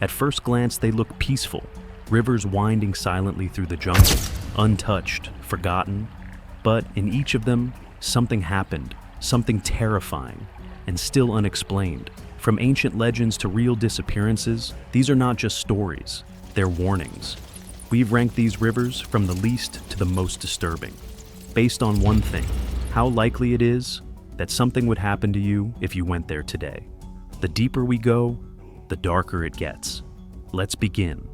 At first glance, they look peaceful, rivers winding silently through the jungle, untouched, forgotten. But in each of them, something happened, something terrifying, and still unexplained. From ancient legends to real disappearances, these are not just stories, they're warnings. We've ranked these rivers from the least to the most disturbing, based on one thing: how likely it is that something would happen to you if you went there today. The deeper we go, the darker it gets. Let's begin.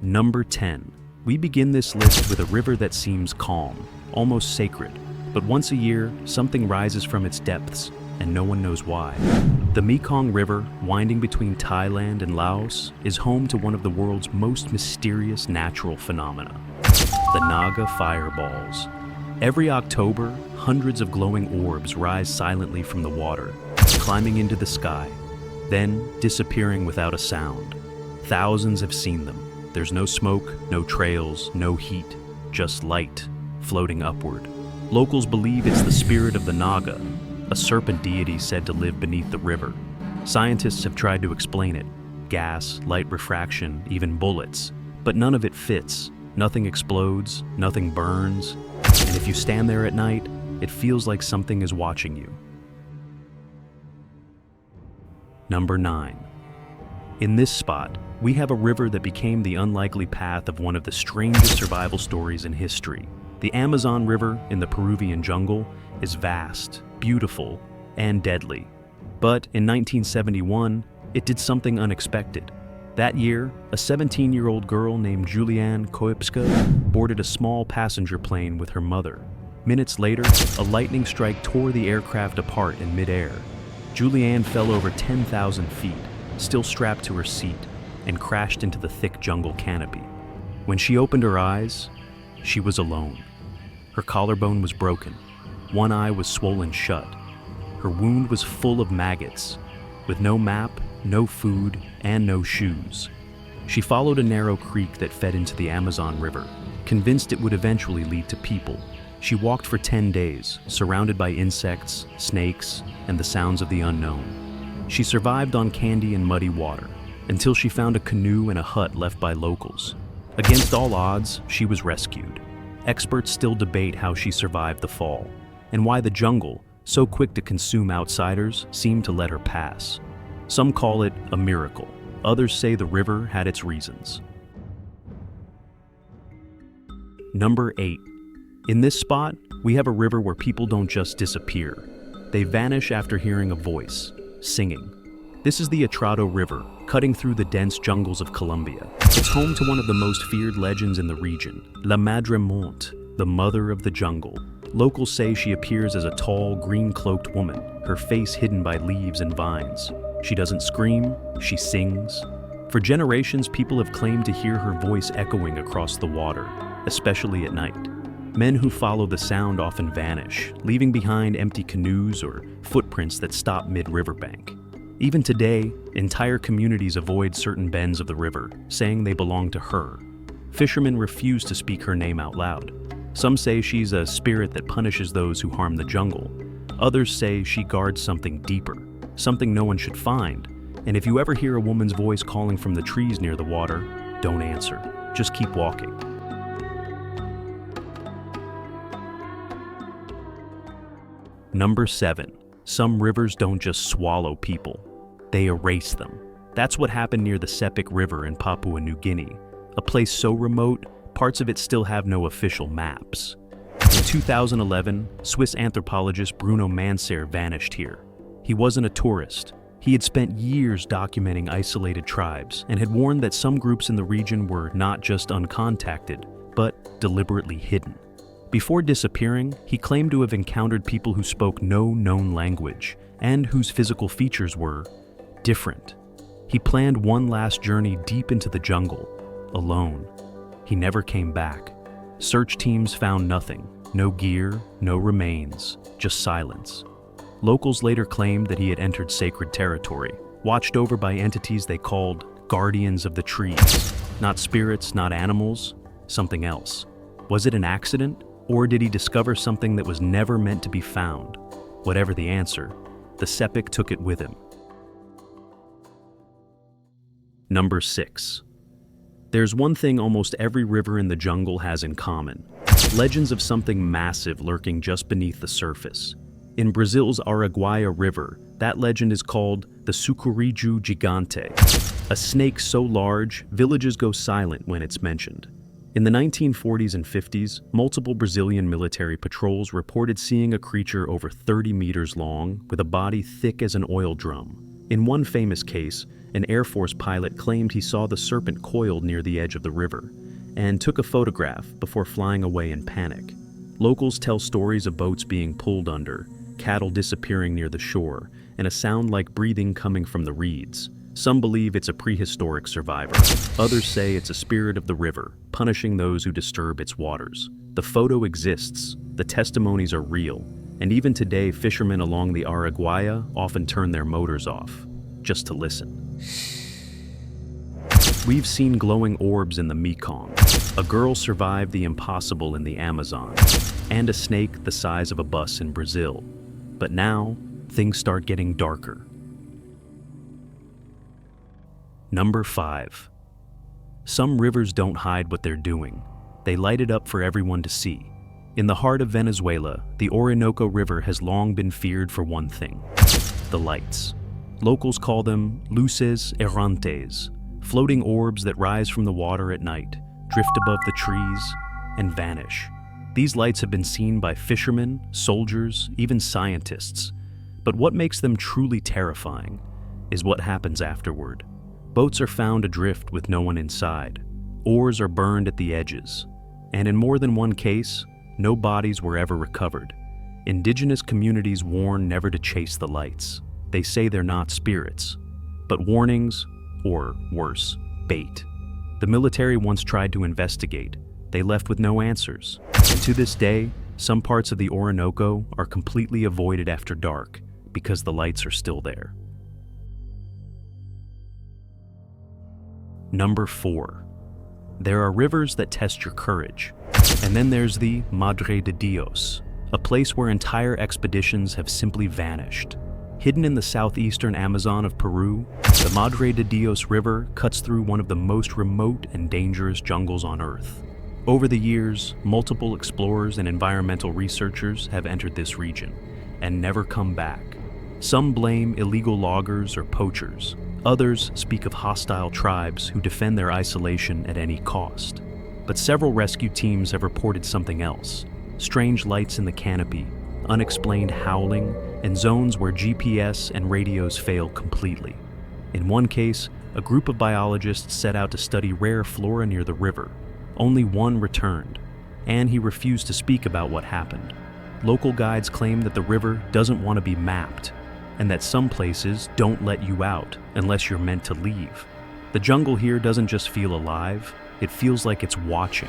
Number 10. We begin this list with a river that seems calm, almost sacred, but once a year, something rises from its depths, and no one knows why. The Mekong River, winding between Thailand and Laos, is home to one of the world's most mysterious natural phenomena: the Naga Fireballs. Every October, hundreds of glowing orbs rise silently from the water, climbing into the sky, then disappearing without a sound. Thousands have seen them. There's no smoke, no trails, no heat, just light floating upward. Locals believe it's the spirit of the Naga, a serpent deity said to live beneath the river. Scientists have tried to explain it: gas, light refraction, even bullets. But none of it fits. Nothing explodes, nothing burns, and if you stand there at night, it feels like something is watching you. Number 9. In this spot, we have a river that became the unlikely path of one of the strangest survival stories in history. The Amazon River in the Peruvian jungle is vast, beautiful, and deadly. But in 1971, it did something unexpected. That year, a 17-year-old girl named Julianne Koipska boarded a small passenger plane with her mother. Minutes later, a lightning strike tore the aircraft apart in midair. Julianne fell over 10,000 feet, still strapped to her seat, and crashed into the thick jungle canopy. When she opened her eyes, she was alone. Her collarbone was broken. One eye was swollen shut. Her wound was full of maggots. With no map, no food, and no shoes, she followed a narrow creek that fed into the Amazon River, convinced it would eventually lead to people. She walked for 10 days, surrounded by insects, snakes, and the sounds of the unknown. She survived on candy and muddy water, until she found a canoe and a hut left by locals. Against all odds, she was rescued. Experts still debate how she survived the fall, and why the jungle, so quick to consume outsiders, seemed to let her pass. Some call it a miracle. Others say the river had its reasons. Number 8. In this spot, we have a river where people don't just disappear. They vanish after hearing a voice, singing. This is the Atrado River, cutting through the dense jungles of Colombia. It's home to one of the most feared legends in the region, La Madre, the mother of the jungle. Locals say she appears as a tall, green-cloaked woman, her face hidden by leaves and vines. She doesn't scream, she sings. For generations, people have claimed to hear her voice echoing across the water, especially at night. Men who follow the sound often vanish, leaving behind empty canoes or footprints that stop mid-riverbank. Even today, entire communities avoid certain bends of the river, saying they belong to her. Fishermen refuse to speak her name out loud. Some say she's a spirit that punishes those who harm the jungle. Others say she guards something deeper, something no one should find. And if you ever hear a woman's voice calling from the trees near the water, don't answer. Just keep walking. Number 7. Some rivers don't just swallow people. They erase them. That's what happened near the Sepic River in Papua New Guinea, a place so remote, parts of it still have no official maps. In 2011, Swiss anthropologist Bruno Manser vanished here. He wasn't a tourist. He had spent years documenting isolated tribes and had warned that some groups in the region were not just uncontacted, but deliberately hidden. Before disappearing, he claimed to have encountered people who spoke no known language and whose physical features were different. He planned one last journey deep into the jungle, alone. He never came back. Search teams found nothing. No gear, no remains, just silence. Locals later claimed that he had entered sacred territory, watched over by entities they called guardians of the trees. Not spirits, not animals, something else. Was it an accident? Or did he discover something that was never meant to be found? Whatever the answer, the Sepic took it with him. Number 6. There's one thing almost every river in the jungle has in common: legends of something massive lurking just beneath the surface. In Brazil's Araguaya River, that legend is called the Sucuriju Gigante, a snake so large, villages go silent when it's mentioned. In the 1940s and 50s, multiple Brazilian military patrols reported seeing a creature over 30 meters long with a body thick as an oil drum. In one famous case, an Air Force pilot claimed he saw the serpent coiled near the edge of the river and took a photograph before flying away in panic. Locals tell stories of boats being pulled under, cattle disappearing near the shore, and a sound like breathing coming from the reeds. Some believe it's a prehistoric survivor. Others say it's a spirit of the river, punishing those who disturb its waters. The photo exists, the testimonies are real, and even today fishermen along the Araguaya often turn their motors off, just to listen. We've seen glowing orbs in the Mekong, a girl survived the impossible in the Amazon, and a snake the size of a bus in Brazil. But now, things start getting darker. Number 5. Some rivers don't hide what they're doing. They light it up for everyone to see. In the heart of Venezuela, the Orinoco River has long been feared for one thing: the lights. Locals call them luces errantes, floating orbs that rise from the water at night, drift above the trees, and vanish. These lights have been seen by fishermen, soldiers, even scientists. But what makes them truly terrifying is what happens afterward. Boats are found adrift with no one inside. Oars are burned at the edges. And in more than one case, no bodies were ever recovered. Indigenous communities warn never to chase the lights. They say they're not spirits, but warnings, or worse, bait. The military once tried to investigate. They left with no answers. And to this day, some parts of the Orinoco are completely avoided after dark because the lights are still there. Number 4. There are rivers that test your courage. And then there's the Madre de Dios, a place where entire expeditions have simply vanished. Hidden in the southeastern Amazon of Peru, the Madre de Dios River cuts through one of the most remote and dangerous jungles on Earth. Over the years, multiple explorers and environmental researchers have entered this region and never come back. Some blame illegal loggers or poachers. Others speak of hostile tribes who defend their isolation at any cost. But several rescue teams have reported something else: strange lights in the canopy, unexplained howling, and zones where GPS and radios fail completely. In one case, a group of biologists set out to study rare flora near the river. Only one returned, and he refused to speak about what happened. Local guides claim that the river doesn't want to be mapped, and that some places don't let you out unless you're meant to leave. The jungle here doesn't just feel alive, it feels like it's watching.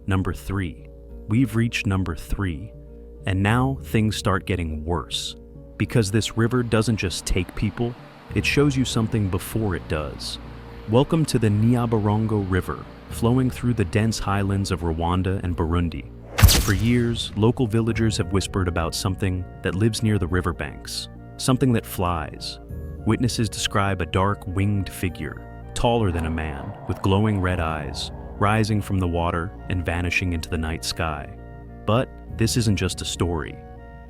Number 3. We've reached number 3, and now things start getting worse. Because this river doesn't just take people, it shows you something before it does. Welcome to the Nyabarango River, flowing through the dense highlands of Rwanda and Burundi. For years, local villagers have whispered about something that lives near the riverbanks, something that flies. Witnesses describe a dark, winged figure, taller than a man, with glowing red eyes, rising from the water and vanishing into the night sky. But this isn't just a story.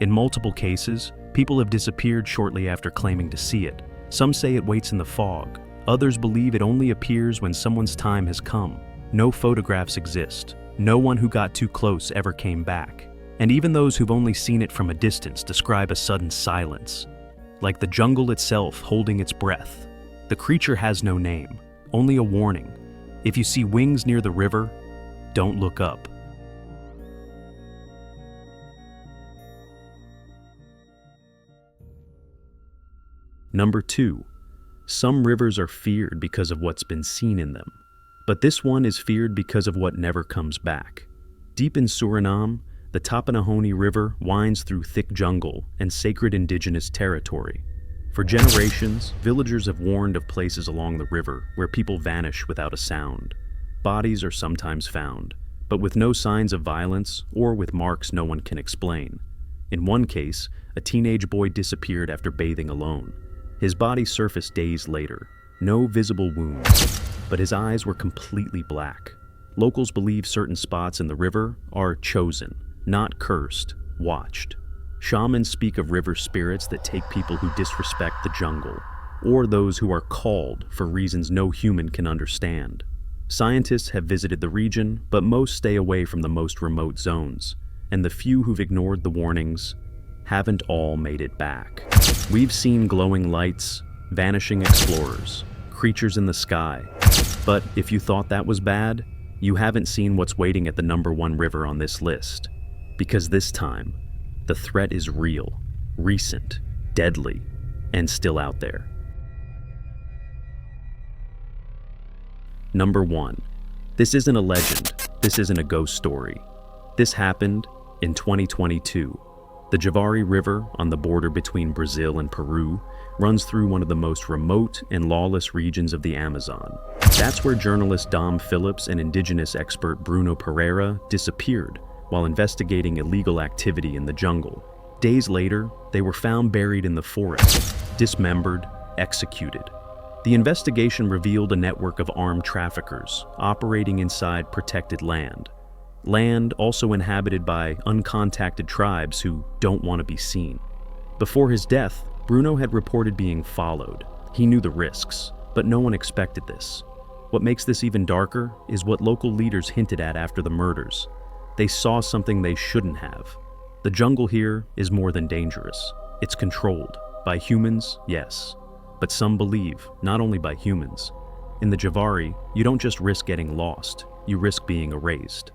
In multiple cases, people have disappeared shortly after claiming to see it. Some say it waits in the fog. Others believe it only appears when someone's time has come. No photographs exist. No one who got too close ever came back. And even those who've only seen it from a distance describe a sudden silence, like the jungle itself holding its breath. The creature has no name, only a warning. If you see wings near the river, don't look up. Number 2. Some rivers are feared because of what's been seen in them. But this one is feared because of what never comes back. Deep in Suriname, the Tapani River winds through thick jungle and sacred indigenous territory. For generations, villagers have warned of places along the river where people vanish without a sound. Bodies are sometimes found, but with no signs of violence or with marks no one can explain. In one case, a teenage boy disappeared after bathing alone. His body surfaced days later, no visible wounds, but his eyes were completely black. Locals believe certain spots in the river are chosen, not cursed, watched. Shamans speak of river spirits that take people who disrespect the jungle, or those who are called for reasons no human can understand. Scientists have visited the region, but most stay away from the most remote zones, and the few who've ignored the warnings haven't all made it back. We've seen glowing lights, vanishing explorers, creatures in the sky, but if you thought that was bad, you haven't seen what's waiting at the #1 river on this list. Because this time, the threat is real, recent, deadly, and still out there. Number 1. This isn't a legend. This isn't a ghost story. This happened in 2022. The Javari River, on the border between Brazil and Peru, runs through one of the most remote and lawless regions of the Amazon. That's where journalist Dom Phillips and indigenous expert Bruno Pereira disappeared while investigating illegal activity in the jungle. Days later, they were found buried in the forest, dismembered, executed. The investigation revealed a network of armed traffickers operating inside protected land. Land also inhabited by uncontacted tribes who don't want to be seen. Before his death, Bruno had reported being followed. He knew the risks, but no one expected this. What makes this even darker is what local leaders hinted at after the murders. They saw something they shouldn't have. The jungle here is more than dangerous. It's controlled. By humans, yes. But some believe, not only by humans. In the Javari, you don't just risk getting lost, you risk being erased.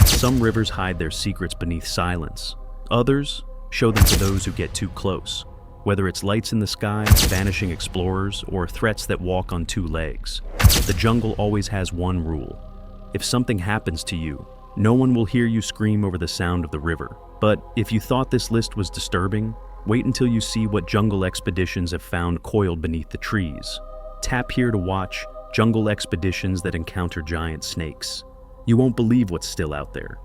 Some rivers hide their secrets beneath silence. Others show them to those who get too close, whether it's lights in the sky, vanishing explorers, or threats that walk on two legs. The jungle always has one rule. If something happens to you, no one will hear you scream over the sound of the river. But if you thought this list was disturbing, wait until you see what jungle expeditions have found coiled beneath the trees. Tap here to watch jungle expeditions that encounter giant snakes. You won't believe what's still out there.